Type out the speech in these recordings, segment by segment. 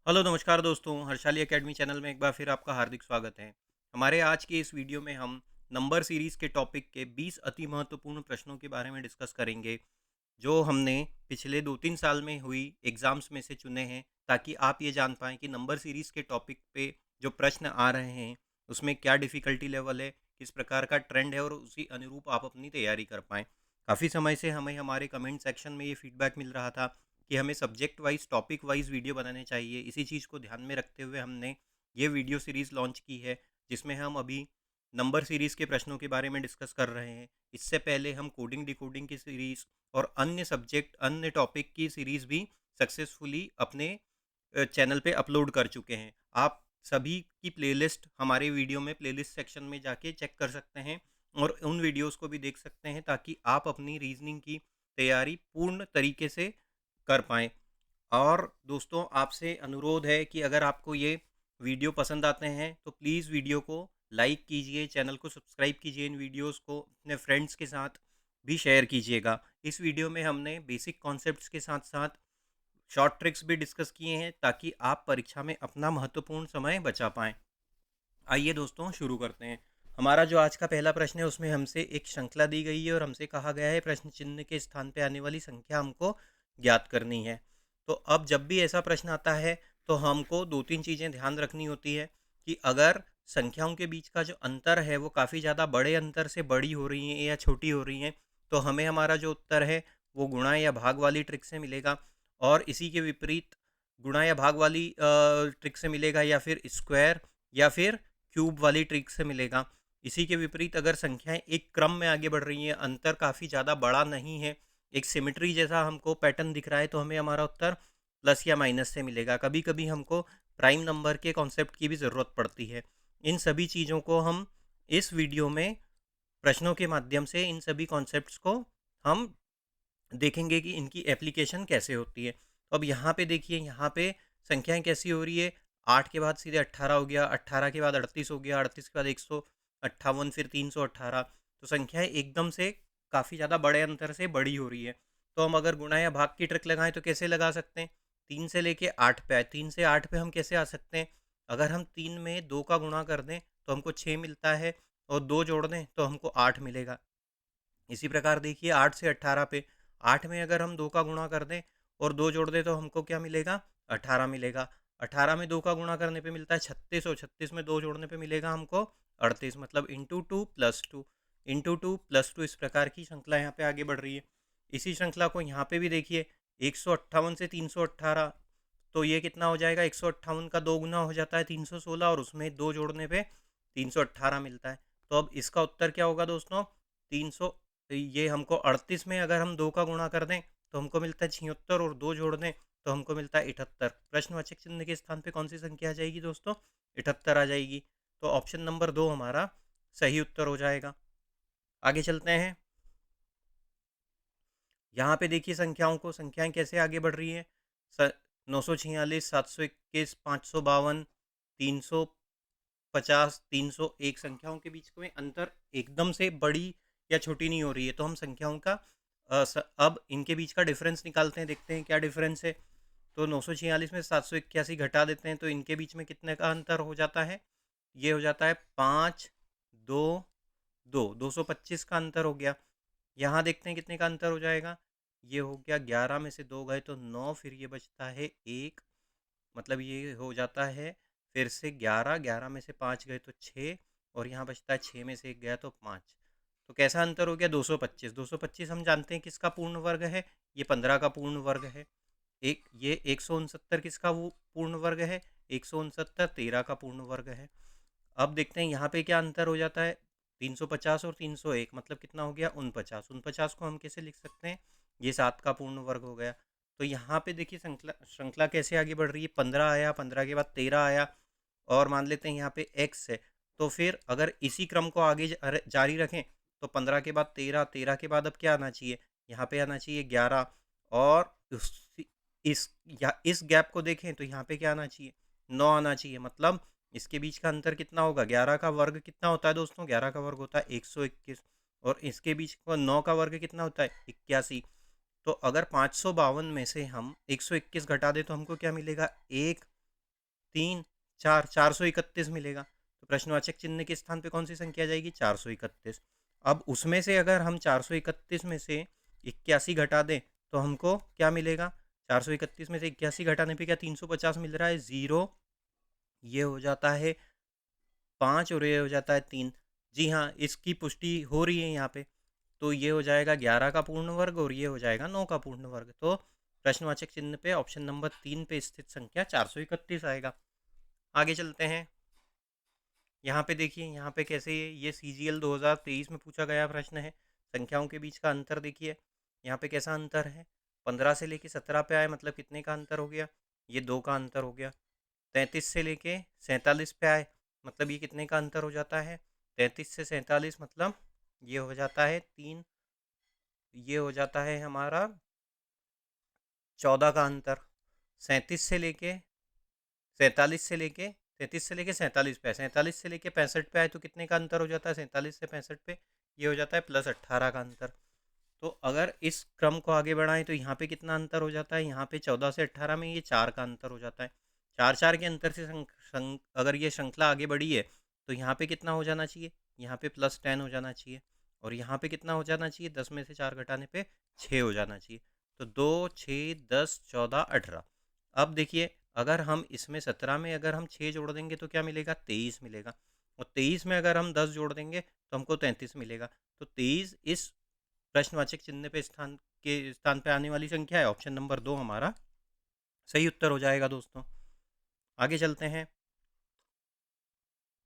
Hello नमस्कार दोस्तों, Harshali academy channel में एक बार फिर आपका हार्दिक स्वागत है। हमारे आज के इस वीडियो में हम नंबर सीरीज़ के टॉपिक के 20 अति महत्वपूर्ण प्रश्नों के बारे में डिस्कस करेंगे, जो हमने पिछले 2-3 साल में हुई एग्ज़ाम्स में से चुने हैं, ताकि आप ये जान पाएँ कि नंबर सीरीज़ के टॉपिक पे जो प्रश्न आ रहे हैं, उसमें क्या डिफ़िकल्टी लेवल है, किस प्रकार का ट्रेंड है और उसी अनुरूप आप अपनी तैयारी कर पाएँ। काफ़ी समय से हमें हमारे कमेंट सेक्शन में ये फीडबैक मिल रहा था कि हमें subject wise, topic wise video बनाने चाहिए। इसी चीज़ को ध्यान में रखते हुए हमने ये वीडियो सीरीज़ लॉन्च की है, जिसमें हम अभी नंबर सीरीज़ के प्रश्नों के बारे में डिस्कस कर रहे हैं। इससे पहले हम कोडिंग, डिकोडिंग की सीरीज़ और अन्य सब्जेक्ट, अन्य टॉपिक की सीरीज़ भी सक्सेसफुली अपने चैनल पे अपलोड कर चुके हैं। आप सभी की प्लेलिस्ट हमारे वीडियो में प्लेलिस्ट सेक्शन में जाके चेक कर सकते हैं और उन वीडियोज़ को भी देख सकते हैं, ताकि आप अपनी रीज़निंग की तैयारी पूर्ण तरीके से कर पाएँ। और दोस्तों, आपसे अनुरोध है कि अगर आपको ये वीडियो पसंद आते हैं तो प्लीज़ वीडियो को लाइक कीजिए, चैनल को सब्सक्राइब कीजिए, इन वीडियोस को अपने फ्रेंड्स के साथ भी शेयर कीजिएगा। इस वीडियो में हमने बेसिक कॉन्सेप्ट्स के साथ-साथ शॉर्ट ट्रिक्स भी डिस्कस किए हैं, ताकि आप परीक्षा में अपना महत्वपूर्ण समय बचा पाएँ। आइए दोस्तों, शुरू करते हैं। हमारा जो आज का पहला प्रश्न है, उसमें हमसे एक श्रृंखला दी गई है और हमसे कहा गया है प्रश्न चिन्ह के स्थान पे आने वाली संख्या हमको ज्ञात करनी है। तो अब जब भी ऐसा प्रश्न आता है, तो हमको 2-3 चीज़ें ध्यान रखनी होती है कि अगर संख्याओं के बीच का जो अंतर है, वो काफ़ी ज़्यादा बड़े अंतर से बड़ी हो रही हैं या छोटी हो रही हैं, तो हमें हमारा जो उत्तर है, वो गुणा या भाग वाली ट्रिक से मिलेगा। और इसी के विपरीत गुणा या भाग वाली ट्रिक से मिलेगा, या फिर स्क्वायर या फिर क्यूब वाली ट्रिक से मिलेगा। इसी के विपरीत अगर संख्याएँ एक क्रम में आगे बढ़ रही हैं, अंतर काफ़ी ज़्यादा बड़ा नहीं है, एक सिमेट्री जैसा हमको पैटर्न दिख रहा है, तो हमें हमारा उत्तर प्लस या माइनस से मिलेगा। कभी-कभी हमको प्राइम नंबर के कॉन्सेप्ट की भी ज़रूरत पड़ती है। इन सभी चीज़ों को हम इस वीडियो में प्रश्नों के माध्यम से इन सभी कॉन्सेप्ट्स को हम देखेंगे कि इनकी एप्लीकेशन कैसे होती है। तो अब यहाँ पे देखिए, यहाँ पे संख्याएँ कैसी हो रही है, 8 के बाद सीधे 18 हो गया, 18 के बाद 38 हो गया, 38 के बाद 158, फिर 318। तो संख्याएँ एकदम से काफ़ी ज़्यादा बड़े अंतर से बड़ी हो रही है। तो हम अगर गुणा या भाग की ट्रिक लगाएँ तो कैसे लगा सकते हैं? 3 से लेके 8 पे आए, 3 से 8 पे हम कैसे आ सकते हैं? अगर हम 3 में 2 का गुणा कर दें तो हमको 6 मिलता है, और 2 जोड़ दें तो हमको 8 मिलेगा। इसी प्रकार देखिए, 8 से 18 पे, 8 में अगर हम 2 का गुणा कर दें और 2 जोड़ दें तो हमको क्या मिलेगा? 18 मिलेगा। 18 में 2 का गुणा करने पे मिलता है 36, और 36 में 2 जोड़ने पे मिलेगा हमको 38, मतलब इंटू 2 प्लस 2, इंटू 2 प्लस 2। इस प्रकार की श्रृंखला यहाँ पे आगे बढ़ रही है। इसी श्रृंखला को यहाँ पे भी देखिए, 158 से 318, तो ये कितना हो जाएगा? 158 का 2 गुना हो जाता है 316, और उसमें 2 जोड़ने पे 318 मिलता है। तो अब इसका उत्तर क्या होगा दोस्तों? 300, ये हमको 38 में अगर हम 2 का गुणा कर दें तो हमको मिलता है 76, और 2 जोड़ दें तो हमको मिलता है 78। प्रश्नवाचक चिन्ह के स्थान पे कौन सी संख्या आ जाएगी दोस्तों? 78 आ जाएगी। तो ऑप्शन नंबर 2 हमारा सही उत्तर हो जाएगा। आगे चलते हैं। यहाँ पे देखिए संख्याओं को, संख्याएँ कैसे आगे बढ़ रही हैं। स 946, 721, 552, 350, 301 संख्याओं के बीच में अंतर एकदम से बड़ी या छोटी नहीं हो रही है। तो हम संख्याओं का अब इनके बीच का डिफरेंस निकालते हैं, देखते हैं क्या डिफरेंस है। तो 946 में 781 घटा देते हैं, तो इनके बीच में कितने का अंतर हो जाता है? ये हो जाता है 5, 2, 2, 225 का अंतर हो गया। यहाँ देखते हैं कितने का अंतर हो जाएगा। ये हो गया 11 में से 2 गए तो 9, फिर ये बचता है 1, मतलब ये हो जाता है फिर से 11, 11 में से 5 गए तो 6, और यहाँ बचता है 6 में से 1 गया तो 5। तो कैसा अंतर हो गया? 225। 225 हम जानते हैं किसका पूर्ण वर्ग है? ये 15 का पूर्ण वर्ग है। एक ये 169 किसका वो पूर्ण वर्ग है? 169 13 का पूर्ण वर्ग है। अब देखते हैं यहाँ पे क्या अंतर हो जाता है। 350 और 301, मतलब कितना हो गया? 49। 49 को हम कैसे लिख सकते हैं? ये 7 का पूर्ण वर्ग हो गया। तो यहाँ पे देखिए श्रृंखला श्रृंखला कैसे आगे बढ़ रही है। 15 आया, 15 के बाद 13 आया, और मान लेते हैं यहाँ पे x है। तो फिर अगर इसी क्रम को आगे जारी रखें तो 15 के बाद 13, 13 के बाद अब क्या आना चाहिए? यहाँ पे आना चाहिए 11, और इस इस गैप को देखें तो यहाँ पे क्या आना चाहिए? 9 आना चाहिए। मतलब इसके बीच का अंतर कितना होगा? 11 का वर्ग कितना होता है दोस्तों? 11 का वर्ग होता है 121, और इसके बीच का 9 का वर्ग कितना होता है? 81। तो अगर 552 में से हम 121 घटा दें तो हमको क्या मिलेगा? 1, 3, 4, 431 मिलेगा। तो प्रश्नवाचक चिन्ह के स्थान पे कौन सी संख्या आ जाएगी? 431। अब उसमें से अगर हम 431 में से 81 घटा दें तो हमको क्या मिलेगा? 431 में से 81 घटाने पे क्या 350 मिल रहा है? 0, ये हो जाता है 5 और ये हो जाता है 3। जी हाँ, इसकी पुष्टि हो रही है यहाँ पे। तो ये हो जाएगा 11 का पूर्ण वर्ग और ये हो जाएगा 9 का पूर्ण वर्ग। तो प्रश्नवाचक चिन्ह पे ऑप्शन नंबर 3 पे स्थित संख्या 431 आएगा। आगे चलते हैं। यहाँ पे देखिए, यहाँ पे कैसे ये CGL 2023 में पूछा गया प्रश्न है। संख्याओं के बीच का अंतर देखिए, यहाँ पे कैसा अंतर है? 15 से लेके 17 पे आए मतलब कितने का अंतर हो गया? ये 2 का अंतर हो गया। 33 से लेके 47 पे आए मतलब ये कितने का अंतर हो जाता है? 33 से 47 मतलब ये हो जाता है 3, ये हो जाता है हमारा 14 का अंतर। 37 से लेके 47 से लेके 33 से लेके 47 पे, 47 से लेके 65 पे आए तो कितने का अंतर हो जाता है? 47 से 65 पे ये हो जाता है प्लस 18 का अंतर। तो अगर इस क्रम को आगे बढ़ाएं तो यहाँ पे कितना अंतर हो जाता है? यहाँ पे 14 से 18 में ये 4 का अंतर हो जाता है। 4 के अंतर से अगर ये श्रृंखला आगे बढ़ी है तो यहाँ पे कितना हो जाना चाहिए? यहाँ पे +10 हो जाना चाहिए। और यहाँ पे कितना हो जाना चाहिए? 10 में से 4 घटाने पे 6 हो जाना चाहिए। तो 2, 6, 10, 14, 18। अब देखिए, अगर हम इसमें 17 में अगर हम 6 जोड़ देंगे तो क्या मिलेगा? 23 मिलेगा। और 23 में अगर हम 10 जोड़ देंगे तो हमको 33 मिलेगा। तो 23 इस प्रश्नवाचक चिन्ह पे स्थान पे आने वाली संख्या है। ऑप्शन नंबर 2 हमारा सही उत्तर हो जाएगा दोस्तों। आगे चलते हैं।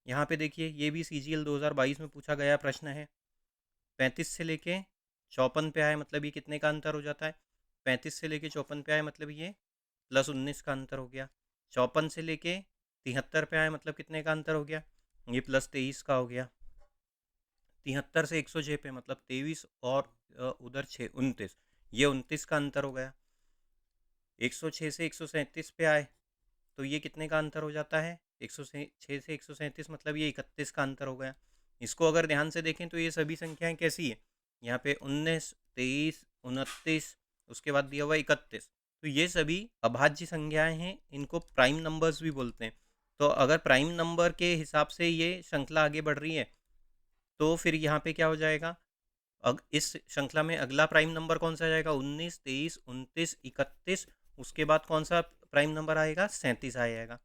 यहाँ पे देखिए, ये भी CGL 2022 में पूछा गया प्रश्न है। 35 से लेके 54 पे आए मतलब ये कितने का अंतर हो जाता है? 35 से लेके 54 पे आए मतलब ये +19 का अंतर हो गया। 54 से लेके 73 पे आए मतलब कितने का अंतर हो गया? ये +23 का हो गया। 73 से 106 पे मतलब 23 और उधर 6, 29, ये 29 का अंतर हो गया। 106 से 137 पे आए तो ये कितने का अंतर हो जाता है? 106 से 137 मतलब ये 31 का अंतर हो गया। इसको अगर ध्यान से देखें तो ये सभी संख्याएं कैसी है? यहाँ पे 19, 23, 29, उसके बाद दिया हुआ 31। तो ये सभी अभाज्य संख्याएं हैं, इनको प्राइम नंबर्स भी बोलते हैं। तो अगर प्राइम नंबर के हिसाब से ये श्रृंखला आगे बढ़ रही है तो फिर यहाँ पे क्या हो जाएगा? इस श्रृंखला में अगला प्राइम नंबर कौन सा आ जाएगा? 19, 23, 29, 31। उसके बाद कौन सा प्राइम नंबर आएगा? 37 आएगा।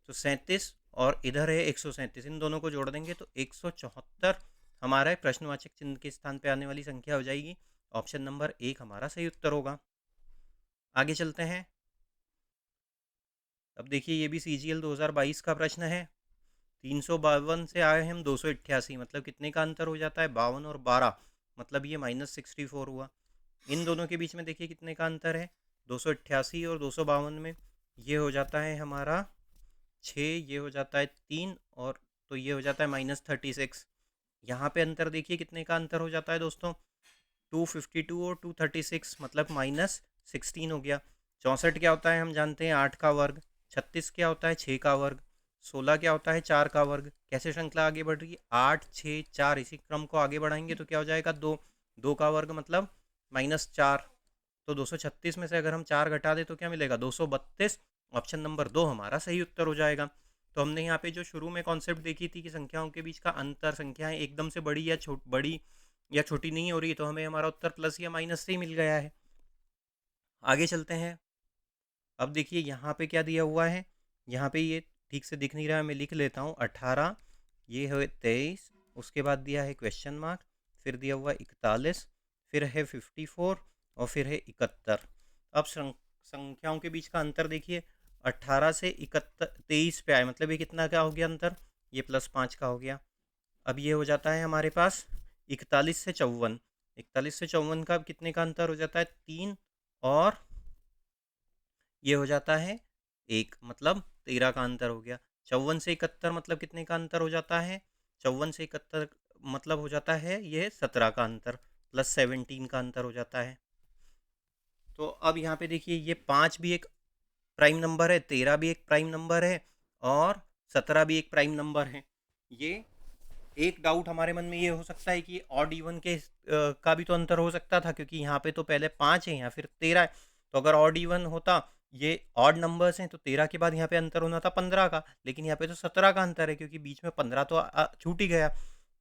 तो 37 और इधर है 137, इन दोनों को जोड़ देंगे तो 174 हमारा प्रश्नवाचक चिन्ह के स्थान पे आने वाली संख्या हो जाएगी। ऑप्शन नंबर 1 हमारा सही उत्तर होगा। आगे चलते हैं। अब देखिए, ये भी CGL 2022 का प्रश्न है। 352 से आए हम 288 मतलब कितने का अंतर हो जाता है? 52 और 12 मतलब ये -64 हुआ। इन दोनों के बीच में देखिए कितने का अंतर है? 288 और 252 में ये हो जाता है हमारा 6, ये हो जाता है 3 और तो ये हो जाता है -36। यहाँ पे अंतर देखिए कितने का अंतर हो जाता है दोस्तों? 252 और 236 मतलब -16 हो गया। 64 क्या होता है हम जानते हैं? 8 का वर्ग। 36 क्या होता है? 6 का वर्ग। 16 क्या होता है? 4 का वर्ग। कैसे श्रृंखला आगे बढ़ रही है? 8, 6, 4, इसी क्रम को आगे बढ़ाएंगे तो क्या हो जाएगा? 2, 2 का वर्ग मतलब -4। तो 236 में से अगर हम 4 घटा दें तो क्या मिलेगा? 232। ऑप्शन नंबर 2 हमारा सही उत्तर हो जाएगा। तो हमने यहाँ पे जो शुरू में कॉन्सेप्ट देखी थी कि संख्याओं के बीच का अंतर, संख्याएं एकदम से बड़ी या छोटी नहीं हो रही, तो हमें हमारा उत्तर प्लस या माइनस से ही मिल गया है। आगे चलते हैं। अब देखिए यहाँ पे क्या दिया हुआ है? यहाँ पे ये ठीक से दिख नहीं रहा है, मैं लिख लेता हूँ। 18, ये है 23, उसके बाद दिया है क्वेश्चन मार्क, फिर दिया हुआ 41, फिर है 54 और फिर है 71। अब संख्याओं के बीच का अंतर देखिए, 18 से 23 पे आए मतलब ये कितना क्या हो गया अंतर? ये +5 का हो गया। अब ये हो जाता है हमारे पास 41 से 54। 41 से 54 का कितने का अंतर हो जाता है? 3 और ये हो जाता है 1 मतलब 13 का अंतर हो गया। 54 से 71 मतलब कितने का अंतर हो जाता है? 54 से 71 मतलब हो जाता है ये 17 का अंतर, +17 का अंतर हो जाता है। तो अब यहाँ पे देखिए, ये 5 भी एक प्राइम नंबर है, 13 भी एक प्राइम नंबर है और 17 भी एक प्राइम नंबर है। ये एक डाउट हमारे मन में ये हो सकता है कि ऑड इवन के का भी तो अंतर हो सकता था, क्योंकि यहाँ पे तो पहले 5 है, यहाँ फिर 13 है। तो अगर ऑड इवन होता ये ऑड नंबर्स हैं तो 13 के बाद यहाँ पे अंतर होना था 15 का, लेकिन यहाँ पे तो 17 का अंतर है क्योंकि बीच में 15 तो छूट ही गया।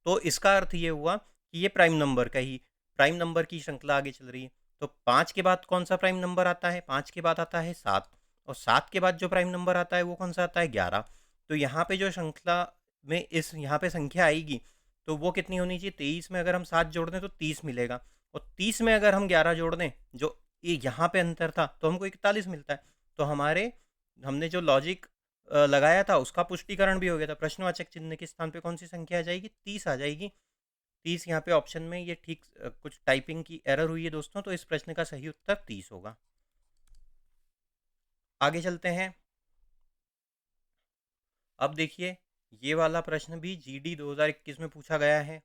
तो इसका अर्थ ये हुआ कि ये प्राइम नंबर की श्रृंखला आगे चल रही है। तो 5 के बाद कौन सा प्राइम नंबर आता है? 5 के बाद आता है 7, और 7 के बाद जो प्राइम नंबर आता है वो कौन सा आता है? 11। तो यहाँ पे जो श्रृंखला में इस यहाँ पे संख्या आएगी तो वो कितनी होनी चाहिए? 23 में अगर हम 7 जोड़ दें तो 30 मिलेगा, और 30 में अगर हम 11 जोड़ दें, जो ये यहाँ पे अंतर था, तो हमको 41 मिलता है। तो हमने जो लॉजिक लगाया था उसका पुष्टिकरण भी हो गया था। प्रश्नवाचक चिन्ह के स्थान पे कौन सी संख्या आ जाएगी? 30 आ जाएगी। 30 यहाँ पे ऑप्शन में ये ठीक कुछ टाइपिंग की एरर हुई है दोस्तों, तो इस प्रश्न का सही उत्तर 30 होगा। आगे चलते हैं। अब देखिए, ये वाला प्रश्न भी जीडी 2021 में पूछा गया है।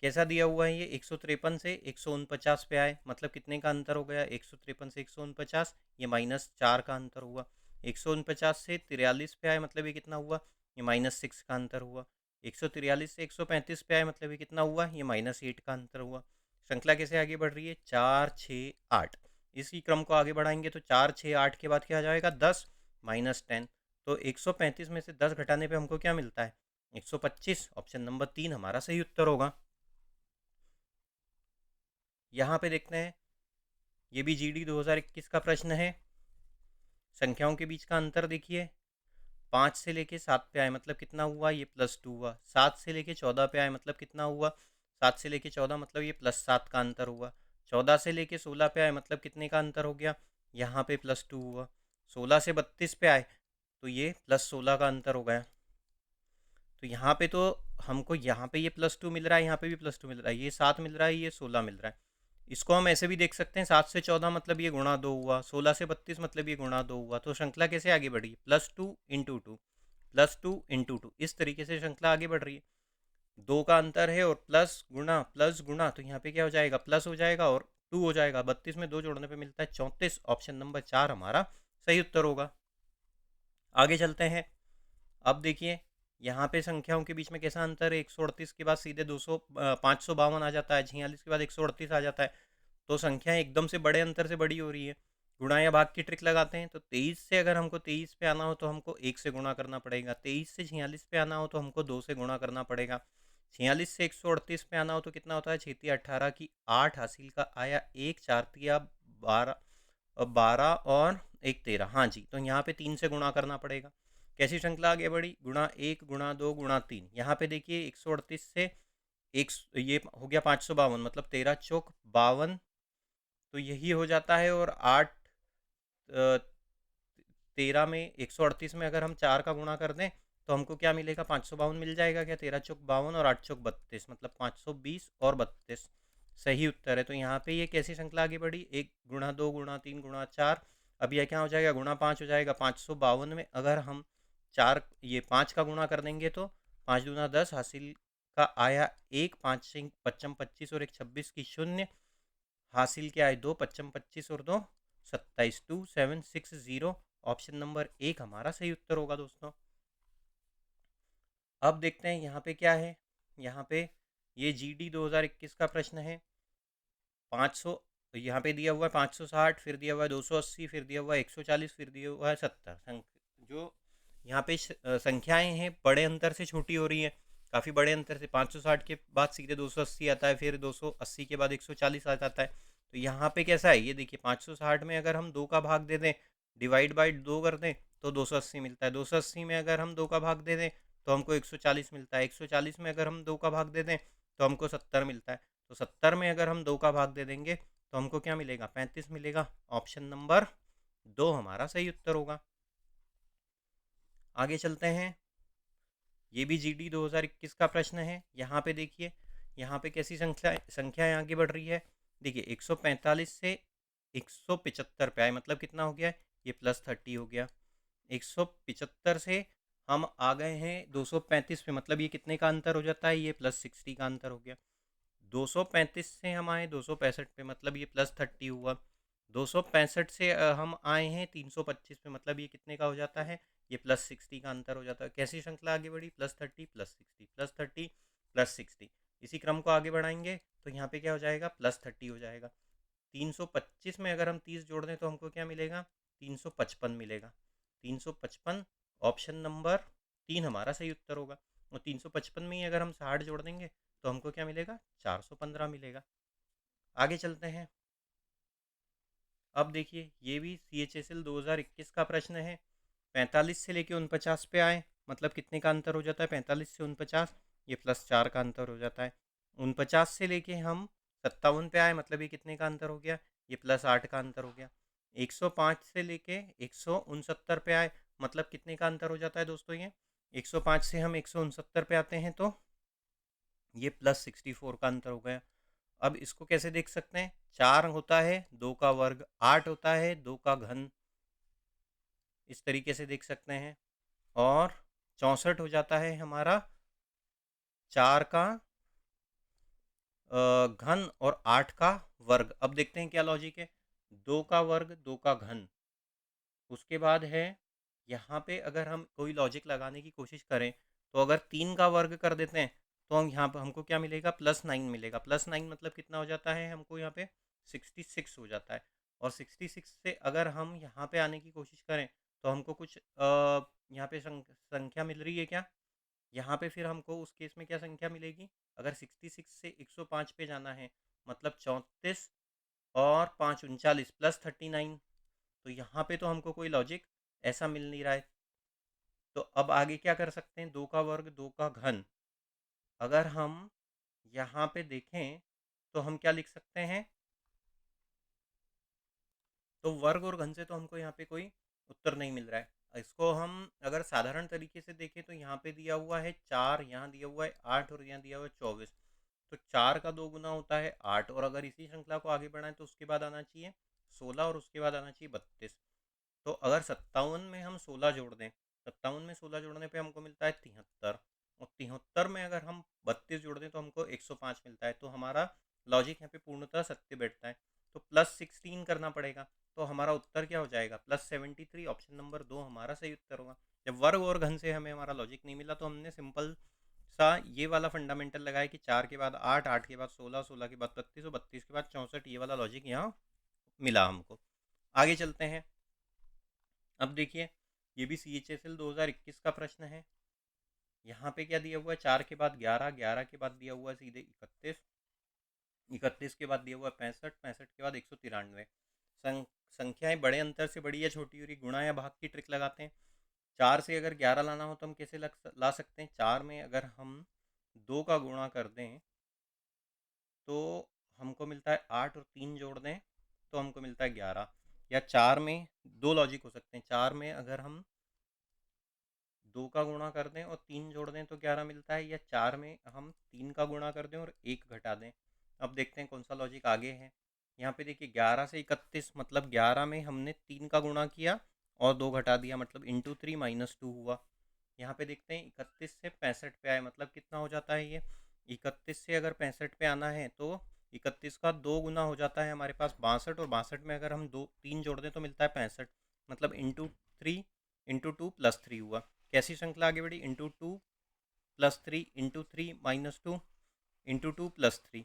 कैसा दिया हुआ है ये? 153 से 149 पे आए, मतलब कितने का अंतर हो गया? 153 से 149, ये -4 का अंतर हुआ। 149 से 43 पे आए, मतलब ये कितना हुआ? ये -6 का अंतर हुआ। 143 से 135 पे आए, मतलब ये कितना हुआ? ये -8 का अंतर हुआ। श्रृंखला कैसे आगे बढ़ रही है? 4 6 8। इसी क्रम को आगे बढ़ाएंगे तो 4 6 8 के बाद क्या आ जाएगा? 10 -10। तो 135 में से 10 घटाने पे हमको क्या मिलता है? 125। ऑप्शन नंबर 3 हमारा सही उत्तर होगा। यहाँ पे देखते हैं, ये भी जीडी 2021 का प्रश्न है। संख्याओं के बीच का अंतर देखिए, 5 से लेके 7 पे आए, मतलब कितना हुआ? ये +2 हुआ। 7 से लेके 14 पे आए, मतलब कितना हुआ? 7 से लेके 14, मतलब ये +7 का अंतर हुआ। 14 से लेके 16 पे आए, मतलब कितने का अंतर हो गया? यहाँ पे +2 हुआ। 16 से 32 पे आए तो ये +16 का अंतर हो गया। तो यहाँ पे तो हमको यहाँ पे ये +2 मिल रहा है, यहाँ पे भी +2 मिल रहा है, ये 7 मिल रहा है, ये 16 मिल रहा है। इसको हम ऐसे भी देख सकते हैं, 7 से 14 मतलब ये गुणा 2 हुआ, 16 से 32 मतलब ये गुणा 2 हुआ। तो श्रृंखला कैसे आगे बढ़ी? +2 × 2, +2 × 2, इस तरीके से श्रृंखला आगे बढ़ रही है। 2 का अंतर है और प्लस गुणा, तो यहाँ पे क्या हो जाएगा? प्लस हो जाएगा और 2 हो जाएगा। 32 में 2 जोड़ने पे मिलता है 34। ऑप्शन नंबर 4 हमारा सही उत्तर होगा। आगे चलते हैं। अब देखिए, यहाँ पे संख्याओं के बीच में कैसा अंतर है? 138 के बाद सीधे 552 आ जाता है, 46 के बाद 138 आ जाता है। तो संख्या एकदम से बड़े अंतर से बड़ी हो रही है। गुणा या भाग की ट्रिक लगाते हैं, तो 23 से अगर हमको 23 पे आना हो तो हमको 1 से गुणा करना पड़ेगा। 23 से 46 पे आना हो तो हमको 2 से गुणा करना पड़ेगा। 46 से 138 पे आना हो तो कितना होता है? 6×3 = 18 की 8 हासिल का आया 1, 4×3 = 12, 12 और 1 13। हाँ जी, तो यहाँ पे 3 से गुणा करना पड़ेगा। कैसी श्रृंखला आगे बढ़ी? ×1 ×2 ×3। यहाँ पे देखिए 138 से एक ये हो गया 552, मतलब 13 चौक 52, तो यही हो जाता है। और 8 13 में 138 में अगर हम 4 का गुणा कर दें तो हमको क्या मिलेगा? 552 मिल जाएगा क्या? 13 चौक 52 और 8 चौक 32, मतलब 520 और 32 सही उत्तर है। तो यहाँ पे ये कैसी श्रृंखला आगे बढ़ी? 1 × 2 × 3 × 4। अब यह क्या हो जाएगा? ×5 हो जाएगा। 552 में अगर हम 5 का गुणा कर देंगे तो 5 दूना 10 हासिल का आया 1, 5 5 55 25 और 1 26 की 0 हासिल के आए 2, 55 25 और 2 27, 2760। ऑप्शन नंबर 1 हमारा सही उत्तर होगा दोस्तों। अब देखते हैं यहाँ पे क्या है। यहाँ पे ये जीडी 2021 का प्रश्न है। 500 यहाँ पे दिया हुआ है, 560, फिर दिया हुआ है 280, फिर दिया हुआ है 140, फिर दिया हुआ है 70। जो यहाँ पे संख्याएं हैं बड़े अंतर से छोटी हो रही हैं, काफ़ी बड़े अंतर से। 560 के बाद सीधे 280 आता है, फिर 280 के बाद 140 आ जाता है। तो यहाँ पे कैसा है ये देखिए, 560 में अगर हम 2 का भाग दे दें, डिवाइड बाई 2 कर दें तो 280 मिलता है। 280 में अगर हम 2 का भाग दे दें तो हमको 140 मिलता है। 140 में अगर हम 2 का भाग दे दें तो हमको 70 मिलता है। तो 70 में अगर हम 2 का भाग दे देंगे तो हमको क्या मिलेगा? 35 मिलेगा। ऑप्शन नंबर 2 हमारा सही उत्तर होगा। आगे चलते हैं। ये भी जीडी 2021 का प्रश्न है। यहाँ पे देखिए, यहाँ पे कैसी संख्याएं आगे बढ़ रही है। देखिए 145 से 175 पे आए, मतलब कितना हो गया? ये +30 हो गया। 175 से हम आ गए हैं 235 पे, मतलब ये कितने का अंतर हो जाता है? ये +60 का अंतर हो गया। 235 से हम आए 265 पे, मतलब ये +30 हुआ। 265 से हम आए हैं 325 पे, मतलब ये कितने का हो जाता है? ये +60 का अंतर हो जाता है। कैसी श्रृंखला आगे बढ़ी? +30 +60 +30 +60। इसी क्रम को आगे बढ़ाएंगे तो यहाँ पे क्या हो जाएगा? +30 हो जाएगा। 325 में अगर हम 30 जोड़ दें तो हमको क्या मिलेगा? 355 मिलेगा। 355 ऑप्शन नंबर 3 हमारा सही उत्तर होगा। और 355 में ही अगर हम 60 जोड़ देंगे तो हमको क्या मिलेगा? 415 मिलेगा। आगे चलते हैं। अब देखिए ये भी CHSL 2021 का प्रश्न है। 45 से लेके 49 पे आए, मतलब कितने का अंतर हो जाता है? 45 से 49, ये +4 का अंतर हो जाता है। 49 से लेके हम 57 पे आए, मतलब ये कितने का अंतर हो गया? ये +8 का अंतर हो गया। 105 से लेके 169 पे आए, मतलब कितने का अंतर हो जाता है दोस्तों? ये 105 से हम 169 पे आते हैं तो ये +64 का अंतर हो गया। अब इसको कैसे देख सकते हैं? 4 होता है 2 का वर्ग, 8 होता है 2 का घन, इस तरीके से देख सकते हैं। और 64 हो जाता है हमारा 4 का घन और 8 का वर्ग। अब देखते हैं क्या लॉजिक है। 2 का वर्ग 2 का घन, उसके बाद है यहाँ पे अगर हम कोई लॉजिक लगाने की कोशिश करें तो अगर 3 का वर्ग कर देते हैं तो हम यहाँ पर हमको क्या मिलेगा? +9 मिलेगा। +9 मतलब कितना हो जाता है हमको यहाँ पे? 66 हो जाता है। और 66 से अगर हम यहाँ पे आने की कोशिश करें तो हमको कुछ यहाँ पे संख्या मिल रही है क्या? यहाँ पे फिर हमको उस केस में क्या संख्या मिलेगी? अगर 66 से 105 पे जाना है, मतलब 34 और 5 39 +39, तो यहाँ पे तो हमको कोई लॉजिक ऐसा मिल नहीं रहा है। तो अब आगे क्या कर सकते हैं? 2 का वर्ग 2 का घन, अगर हम यहाँ पे देखें तो हम क्या लिख सकते हैं? तो वर्ग और घन से तो हमको यहाँ पे कोई उत्तर नहीं मिल रहा है। इसको हम अगर साधारण तरीके से देखें तो यहाँ पे दिया हुआ है 4, यहाँ दिया हुआ है 8 और यहाँ दिया हुआ है 24। तो 4 का 2 गुना होता है 8, और अगर इसी श्रृंखला को आगे बढ़ाएं तो उसके बाद आना चाहिए 16 और उसके बाद आना चाहिए 32। तो अगर 57 में हम 16 जोड़ दें, 57 में 16 जोड़ने पे हमको मिलता है 73, और 73 में अगर हम 32 जोड़ दें तो हमको 105 मिलता है। तो हमारा लॉजिक यहाँ पे पूर्णतः सत्य बैठता है। तो +16 करना पड़ेगा, तो हमारा उत्तर क्या हो जाएगा? +73, ऑप्शन नंबर 2 हमारा सही उत्तर होगा। जब वर्ग और घन से हमें हमारा लॉजिक नहीं मिला तो हमने सिंपल सा ये वाला फंडामेंटल लगाया कि 4 के बाद 8, 8 के बाद 16, 16 के बाद 32 और 32 के बाद 64, ये वाला लॉजिक यहाँ मिला हमको। आगे चलते हैं। अब देखिए ये भी CHSL 2021 का प्रश्न है। यहाँ पे क्या दिया हुआ है? 4 के बाद 11, 11 के बाद दिया हुआ है सीधे 31, 31 के बाद दिया हुआ है 65, 65 के बाद 193। संख्याएं बड़े अंतर से बड़ी या छोटी हो रही, गुणा या भाग की ट्रिक लगाते हैं। 4 से अगर 11 लाना हो तो हम कैसे ला सकते हैं? 4 में अगर हम 2 का गुणा कर दें तो हमको मिलता है 8, और 3 जोड़ दें तो हमको मिलता है 11। या 4 में दो लॉजिक हो सकते हैं। 4 में अगर हम 2 का गुणा कर दें और 3 जोड़ दें तो 11 मिलता है, या 4 में हम 3 का गुणा कर दें और 1 घटा दें। अब देखते हैं कौन सा लॉजिक आगे है। यहाँ पे देखिए 11 से 31, मतलब 11 में हमने 3 का गुणा किया और 2 घटा दिया, मतलब ×3 -2 हुआ। यहाँ पे देखते हैं 31 से 65 पे आए, मतलब कितना हो जाता है ये? 31 से अगर 65 पे आना है तो 31 का 2 गुना हो जाता है हमारे पास 62, और 62 में अगर हम 3 जोड़ दें तो मिलता है 65, मतलब ×2 + 3 हुआ। कैसी श्रृंखला आगे बढ़ी? ×2 + 3 ×3 -2 ×2 + 3।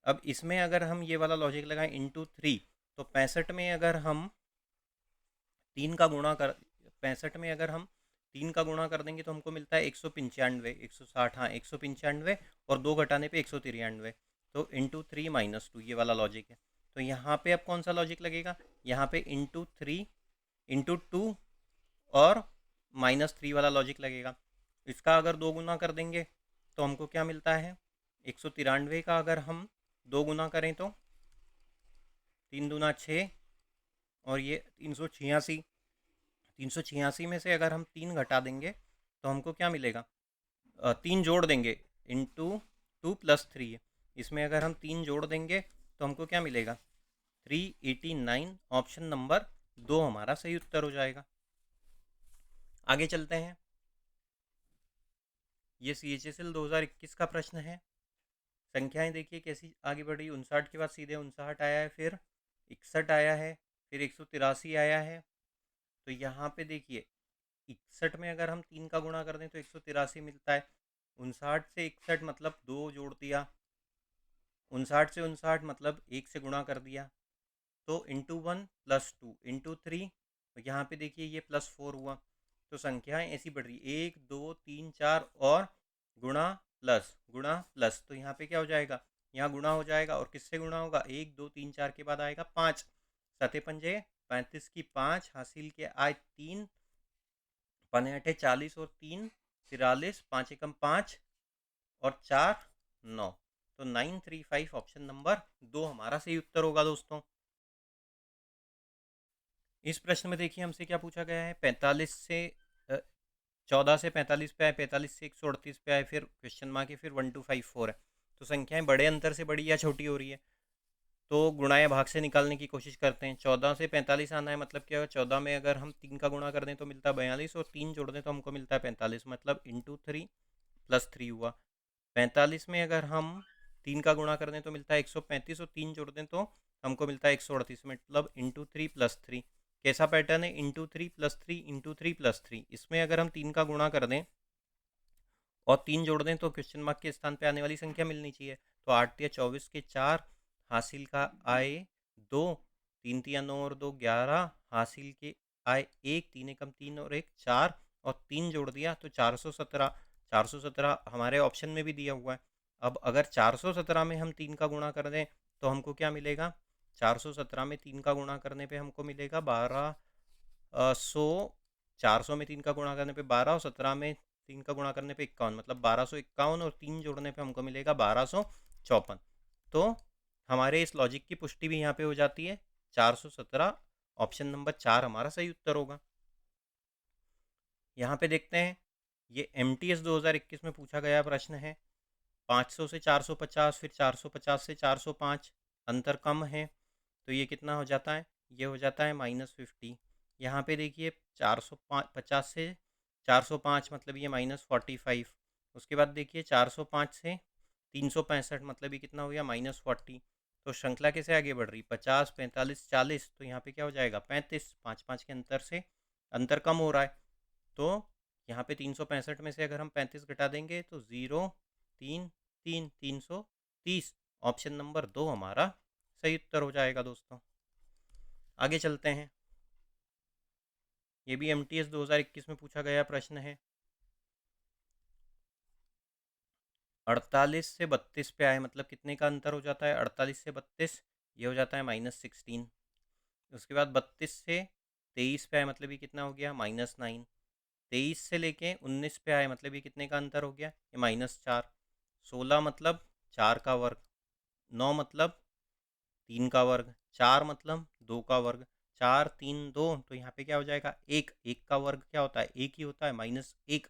अब इसमें अगर हम ये वाला लॉजिक लगाएं ×3, तो 65 में अगर हम 3 का गुणा कर 65 में अगर हम 3 का गुणा कर देंगे तो हमको मिलता है 195, 160, हाँ 195, और 2 घटाने पे 193। तो ×3 -2 ये वाला लॉजिक है। तो यहाँ पे अब कौन सा लॉजिक लगेगा? यहाँ पे ×3 ×2 और -3 वाला लॉजिक लगेगा। इसका अगर 2 गुना कर देंगे तो हमको क्या मिलता है? 193 का अगर हम 2 गुना करें तो 3 दूना 6, और ये 386। 386 में से अगर हम 3 घटा देंगे तो हमको क्या मिलेगा? 3 जोड़ देंगे ×2 + 3, इसमें अगर हम 3 जोड़ देंगे तो हमको क्या मिलेगा? 389, ऑप्शन नंबर 2 हमारा सही उत्तर हो जाएगा। आगे चलते हैं। ये CHSL 2021 का प्रश्न है। संख्याएं देखिए कैसी आगे बढ़ी। 59 के बाद सीधे 59 आया है, फिर 61 आया है, फिर 183 आया है। तो यहाँ पे देखिए 61 में अगर हम 3 का गुणा कर दें तो 183 मिलता है। 59 से 61 मतलब 2 जोड़ दिया, 59 से 59 मतलब 1 से गुणा कर दिया, तो इंटू 1 प्लस 2 इंटू 3, यहाँ पे देखिए ये प्लस 4 हुआ। तो संख्याएं ऐसी बढ़ रही, 1 2 3 4 और गुणा प्लस, तो यहाँ पे क्या हो जाएगा, यहाँ गुणा हो जाएगा और किससे गुणा होगा, 1 2 3 4 के बाद आएगा 5, सते पंजे 35 की 5 हासिल के आए 3, पने अठे 40 और 3 43, 5 एकम 5 और 4 9, तो 935 ऑप्शन नंबर 2 हमारा सही उत्तर होगा दोस्तों। इस प्रश्न में देखिए हमसे क्या पूछा गया है, 45 से 14 से 45 पे आए, 45 से 138 पे आए, फिर क्वेश्चन मार्क है, फिर 1254 है। तो संख्याएं बड़े अंतर से बड़ी या छोटी हो रही है, तो गुणा या भाग से निकालने की कोशिश करते हैं। 14 से 45 आना है, मतलब क्या होगा, 14 में अगर हम 3 का गुणा कर दें तो मिलता है 42 और 3 जोड़ दें तो हमको मिलता है 45, मतलब इंटू 3 प्लस 3 हुआ। 45 में अगर हम 3 का गुणा कर दें तो मिलता है 135 और 3 जोड़ दें तो हमको मिलता है 138, मतलब इंटू 3 प्लस 3। कैसा पैटर्न है, इंटू 3 प्लस 3 इंटू 3 प्लस 3। इसमें अगर हम 3 का गुणा कर दें और 3 जोड़ दें तो क्वेश्चन मार्क के स्थान पे आने वाली संख्या मिलनी चाहिए। तो 8 या 24 के 4 हासिल का आए 2, 3 तिया 9 और 2 11 हासिल के आए 1, 3 एकम 3 और 1 4 और 3 जोड़ दिया तो 417। 417 हमारे ऑप्शन में भी दिया हुआ है। अब अगर 417 में हम 3 का गुणा कर दें तो हमको क्या मिलेगा, 417 में 3 का गुणा करने पे हमको मिलेगा 1200। 400 में 3 का गुणा करने पे 12 और 17 में 3 का गुणा करने पे 51, मतलब 1251 और 3 जोड़ने पे हमको मिलेगा 1254। तो हमारे इस लॉजिक की पुष्टि भी यहाँ पे हो जाती है, 417 ऑप्शन नंबर 4 हमारा सही उत्तर होगा। यहाँ पे देखते हैं, ये MTS 2021 में पूछा गया प्रश्न है। 500 से 450, फिर 450 से 405, अंतर कम है तो ये कितना हो जाता है, ये हो जाता है -50। यहाँ पे देखिए 450 से 405 मतलब ये -45। उसके बाद देखिए 405 से 365 मतलब ये कितना हो गया, -40। तो श्रृंखला कैसे आगे बढ़ रही, 50 45 40, तो यहाँ पे क्या हो जाएगा 35, 5 5 के अंतर से अंतर कम हो रहा है। तो यहाँ पे 365 में से अगर हम 35 घटा देंगे तो 0 3 3 330, ऑप्शन नंबर 2 हमारा सही उत्तर हो जाएगा दोस्तों। आगे चलते हैं, ये भी MTS 2021 में पूछा गया प्रश्न है। 48 से 32 पे आए, मतलब कितने का अंतर हो जाता है, 48 से 32 ये हो जाता है -16। उसके बाद 32 से 23 पे आए, मतलब ये कितना हो गया, -9। 23 से लेके 19 पे आए, मतलब ये कितने का अंतर हो गया, ये -4। 16 मतलब 4 का वर्ग, 9 मतलब 3 का वर्ग, 4 मतलब 2 का वर्ग, 4 3 2, तो यहाँ पे क्या हो जाएगा, एक, एक का वर्ग क्या होता है, एक ही होता है, -1।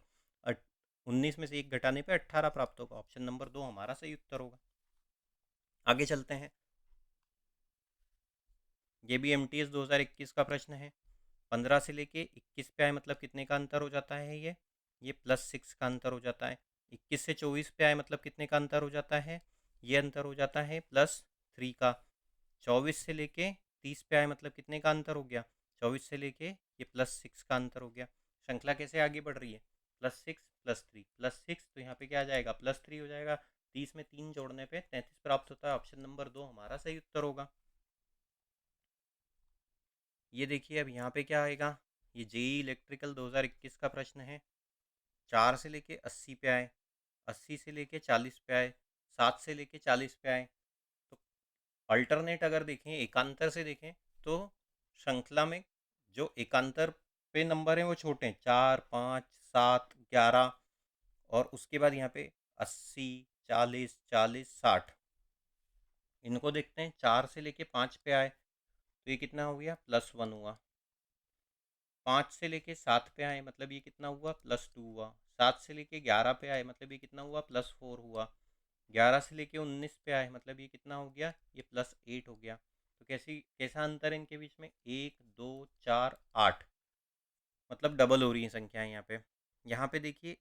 19 में से एक घटाने पे 18 प्राप्त होगा, ऑप्शन नंबर 2 हमारा सही उत्तर होगा। आगे चलते हैं, ये भी MTS 2021 का प्रश्न है। 15 से लेके 21 पे आए, मतलब कितने का अंतर हो जाता है, ये +6 का अंतर हो जाता है। 21 से 24 पे आए, मतलब कितने का अंतर हो जाता है, ये अंतर हो जाता है +3 का। 24 से लेके 30 पे आए, मतलब कितने का अंतर हो गया, 24 से लेके ये +6 का अंतर हो गया। श्रृंखला कैसे आगे बढ़ रही है, +6 +3 +6, तो यहाँ पे क्या आ जाएगा, +3 हो जाएगा। 30 में 3 जोड़ने पे 33 प्राप्त होता है, ऑप्शन नंबर 2 हमारा सही उत्तर होगा। ये देखिए अब यहाँ पे क्या आएगा, ये JEE इलेक्ट्रिकल 2021 का प्रश्न है। 4 से लेके 80 पे आए, 80 से लेके 40 पे आए, 7 से लेके 40 पे आए। तो अल्टरनेट अगर देखें, एकांतर से देखें, तो श्रृंखला में जो एकांतर पे नंबर हैं वो छोटे हैं, 4 5 7 11, और उसके बाद यहाँ पे 80 40 40 60। इनको देखते हैं, 4 से लेके 5 पे आए तो ये कितना हो गया, +1 हुआ। 5 से लेके 7 पे आए, मतलब ये कितना हुआ, +2 हुआ। 7 से लेके 11 पे आए, मतलब ये कितना हुआ, +4 हुआ। 11 से लेके 19 पे आए, मतलब ये कितना हो गया, ये +8 हो गया। तो कैसा अंतर है इनके बीच में, 1 2 4 8, मतलब डबल हो रही है संख्याएं यहाँ पे। यहाँ पे देखिए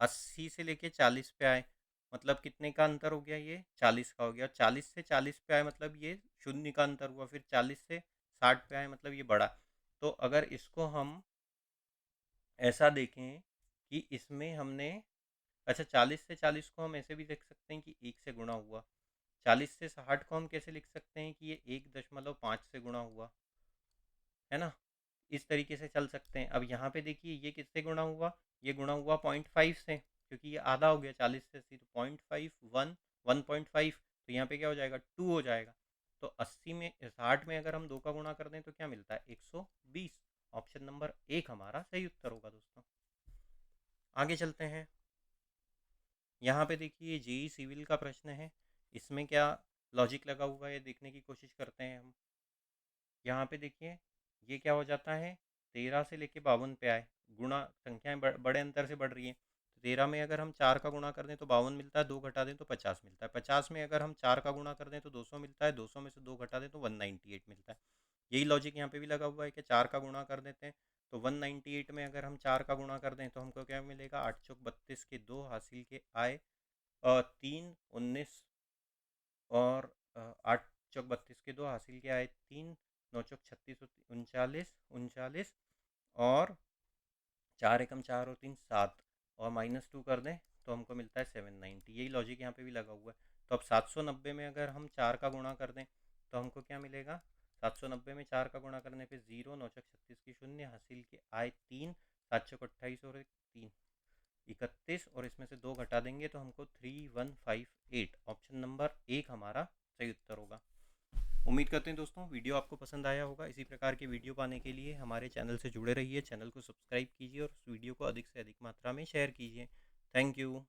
80 से लेके 40 पे आए, मतलब कितने का अंतर हो गया, ये 40 का हो गया। 40 से 40 पे आए, मतलब ये शून्य का अंतर हुआ। फिर 40 से 60 पे आए, मतलब ये बढ़ा। तो अगर इसको हम ऐसा देखें कि इसमें हमने, अच्छा 40 से 40 को हम ऐसे भी देख सकते हैं कि 1 से गुणा हुआ। 40 से 60 को हम कैसे लिख सकते हैं कि ये 1.5 से गुणा हुआ, है ना। इस तरीके से चल सकते हैं। अब यहाँ पे देखिए ये किससे गुणा हुआ, ये गुणा हुआ 0.5 से, क्योंकि ये आधा हो गया 40 से 80, तो 0.5 1 1.5, तो यहाँ पे क्या हो जाएगा 2 हो जाएगा। तो 80 में 60 में अगर हम 2 का गुणा कर दें तो क्या मिलता है 120। ऑप्शन नंबर 1 हमारा सही उत्तर होगा दोस्तों। आगे चलते हैं। यहाँ पे देखिए जेई सिविल का प्रश्न है, इसमें क्या लॉजिक लगा हुआ है देखने की कोशिश करते हैं हम। यहाँ पे देखिए ये क्या हो जाता है, 13 से लेके 52 पे आए, गुणा संख्याएं बड़े अंतर से बढ़ रही हैं। तो 13 में अगर हम 4 का गुणा कर दें तो 52 मिलता है, 2 घटा दें तो 50 मिलता है। 50 में अगर हम 4 का गुणा कर दें तो 200 मिलता है, 200 में से 2 घटा दें तो 198 मिलता है। यही लॉजिक यहाँ पे भी लगा हुआ है कि 4 का गुणा कर देते हैं तो 198 में अगर हम 4 का गुणा कर दें तो हमको क्या मिलेगा, 8 चौक 32 के 2 हासिल के आए 3 19, और 8 चौक 32 के 2 हासिल के आए 3, 9 चौक 36 उनचालीस उनचालीस, और 4 एकम 4 और 3 7, और -2 कर दें तो हमको मिलता है 790। यही लॉजिक यहाँ पे भी लगा हुआ है। तो अब 790 में अगर हम 4 का गुणा कर दें तो हमको क्या मिलेगा, 790 में 4 का गुणा करने पे 0, 9 चौक 36 की 0 हासिल के आए 3, 7 चौक 28 और 3 31, और इसमें से 2 घटा देंगे तो हमको 3158। ऑप्शन नंबर 1 हमारा सही उत्तर होगा। उम्मीद करते हैं दोस्तों वीडियो आपको पसंद आया होगा। इसी प्रकार के वीडियो पाने के लिए हमारे चैनल से जुड़े रहिए, चैनल को सब्सक्राइब कीजिए और उस वीडियो को अधिक से अधिक मात्रा में शेयर कीजिए। Thank you.